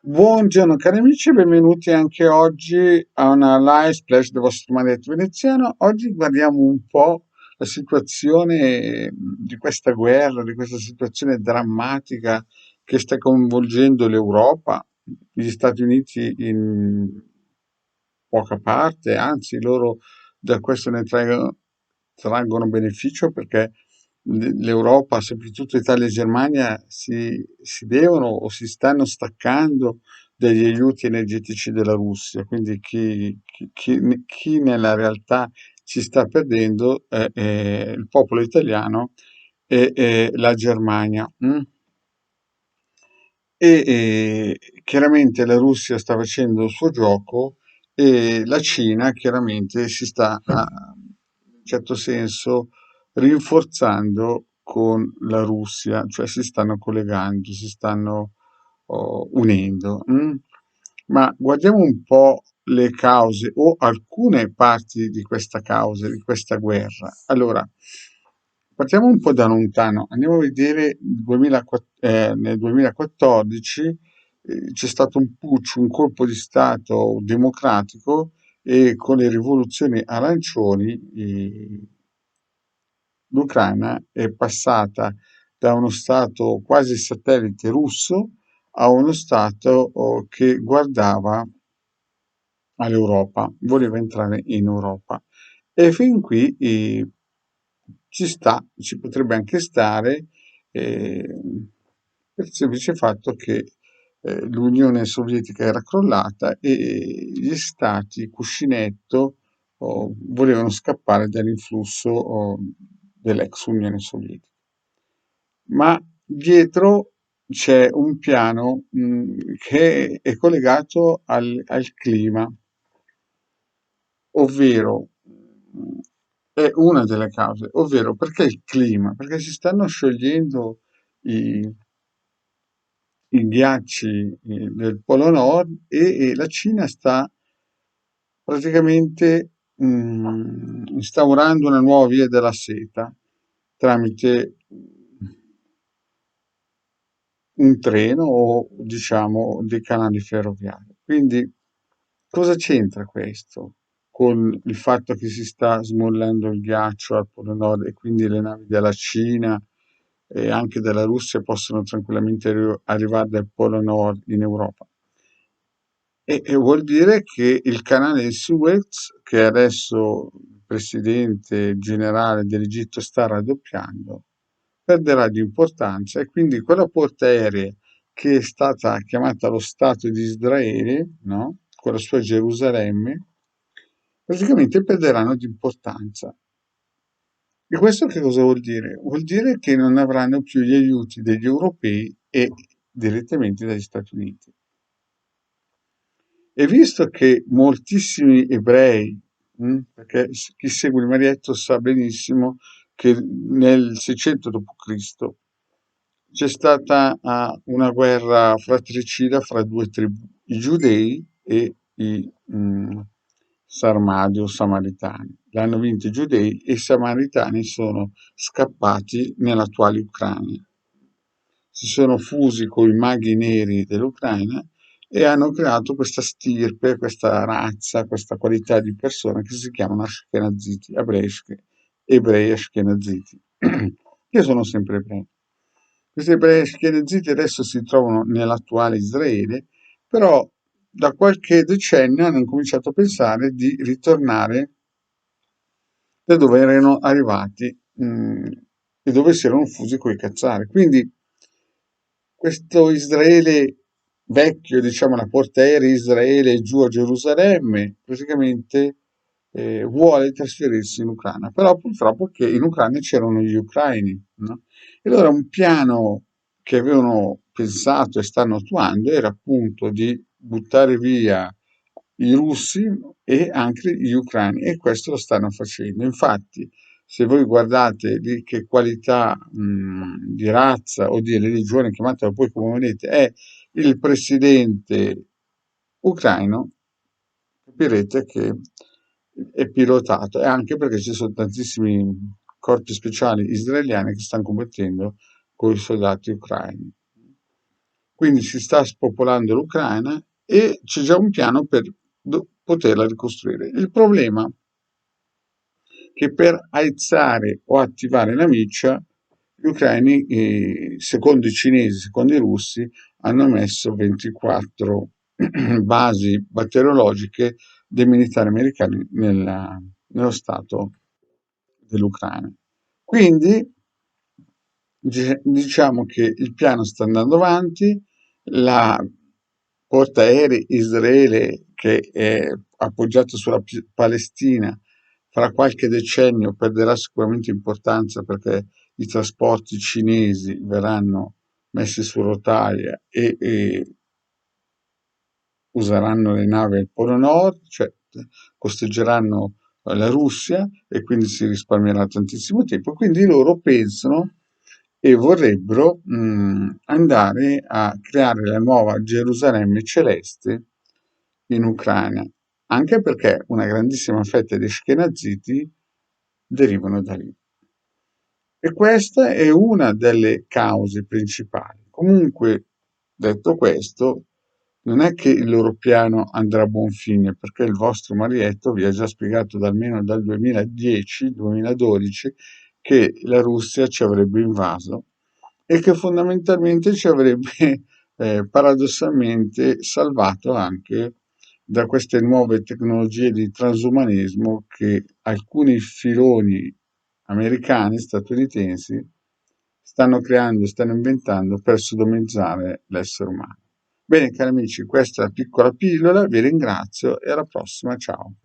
Buongiorno cari amici, benvenuti anche oggi a una live splash del vostro maledetto veneziano. Oggi guardiamo un po' la situazione di questa guerra, di questa situazione drammatica che sta coinvolgendo l'Europa, gli Stati Uniti in poca parte, anzi loro da questo traggono beneficio perché l'Europa, soprattutto Italia e Germania, si devono o si stanno staccando dagli aiuti energetici della Russia. Quindi chi nella realtà ci sta perdendo è il popolo italiano e la Germania. E chiaramente la Russia sta facendo il suo gioco e la Cina chiaramente si sta, in un certo senso, rinforzando con la Russia, cioè si stanno collegando, si stanno unendo. Ma guardiamo un po' le cause o alcune parti di questa causa, di questa guerra. Allora, partiamo un po' da lontano, andiamo a vedere nel 2014 c'è stato un putsch, un colpo di Stato democratico e con le rivoluzioni arancioni l'Ucraina è passata da uno Stato quasi satellite russo a uno Stato che guardava all'Europa, voleva entrare in Europa. E fin qui ci potrebbe anche stare eh, per il semplice fatto che l'Unione Sovietica era crollata e gli stati cuscinetto volevano scappare dall'influsso dell'ex Unione Sovietica. Ma dietro c'è un piano che è collegato al clima, ovvero è una delle cause, ovvero perché il clima? Perché si stanno sciogliendo i, i ghiacci del Polo Nord e la Cina sta praticamente instaurando una nuova via della seta tramite un treno o diciamo dei canali ferroviari. Quindi cosa c'entra questo con il fatto che si sta smollando il ghiaccio al Polo Nord e quindi le navi della Cina e anche della Russia possono tranquillamente arrivare dal Polo Nord in Europa? E vuol dire che il canale di Suez, che adesso il presidente generale dell'Egitto sta raddoppiando, perderà di importanza e quindi quella portaerei che è stata chiamata lo Stato di Israele, no? Con la sua Gerusalemme, praticamente perderanno di importanza. E questo che cosa vuol dire? Vuol dire che non avranno più gli aiuti degli europei e direttamente dagli Stati Uniti. E visto che moltissimi ebrei, perché chi segue il Marietto sa benissimo che nel 600 d.C. c'è stata una guerra fratricida fra due tribù, i giudei e i sarmadi o samaritani. L'hanno vinto i giudei e i samaritani sono scappati nell'attuale Ucraina. Si sono fusi con i maghi neri dell'Ucraina e hanno creato questa stirpe, questa razza, questa qualità di persone che si chiamano Ashkenaziti, ebrei Ashkenaziti, che sono sempre ebrei. Questi ebrei Ashkenaziti adesso si trovano nell'attuale Israele, però da qualche decennio hanno cominciato a pensare di ritornare da dove erano arrivati e dove si erano fusi coi cazzari. Quindi questo Israele vecchio, diciamo la portaerei Israele giù a Gerusalemme, praticamente vuole trasferirsi in Ucraina, però purtroppo che in Ucraina c'erano gli ucraini, no? E allora un piano che avevano pensato e stanno attuando era appunto di buttare via i russi e anche gli ucraini e questo lo stanno facendo. Infatti, se voi guardate di che qualità di razza o di religione, chiamatela poi come volete, è il presidente ucraino, capirete che è pilotato e anche perché ci sono tantissimi corpi speciali israeliani che stanno combattendo con i soldati ucraini. quindi si sta spopolando l'Ucraina e c'è già un piano per poterla ricostruire. Il problema è che per aizzare o attivare la miccia, gli ucraini, secondo i cinesi, secondo i russi, hanno messo 24 basi batteriologiche dei militari americani nello stato dell'Ucraina. Quindi diciamo che il piano sta andando avanti, la portaerei Israele che è appoggiata sulla Palestina fra qualche decennio perderà sicuramente importanza perché i trasporti cinesi verranno messi su rotaia e useranno le navi al Polo Nord, cioè costeggeranno la Russia e quindi si risparmierà tantissimo tempo. Quindi loro pensano e vorrebbero andare a creare la nuova Gerusalemme celeste in Ucraina, anche perché una grandissima fetta di Ashkenaziti derivano da lì. E questa è una delle cause principali. Comunque, detto questo, non è che il loro piano andrà a buon fine, perché il vostro Marietto vi ha già spiegato da almeno dal 2010-2012 che la Russia ci avrebbe invaso e che fondamentalmente ci avrebbe paradossalmente salvato anche da queste nuove tecnologie di transumanesimo che alcuni filoni americani, statunitensi, stanno creando, stanno inventando per sodomizzare l'essere umano. Bene, cari amici, questa è la piccola pillola, vi ringrazio e alla prossima, ciao.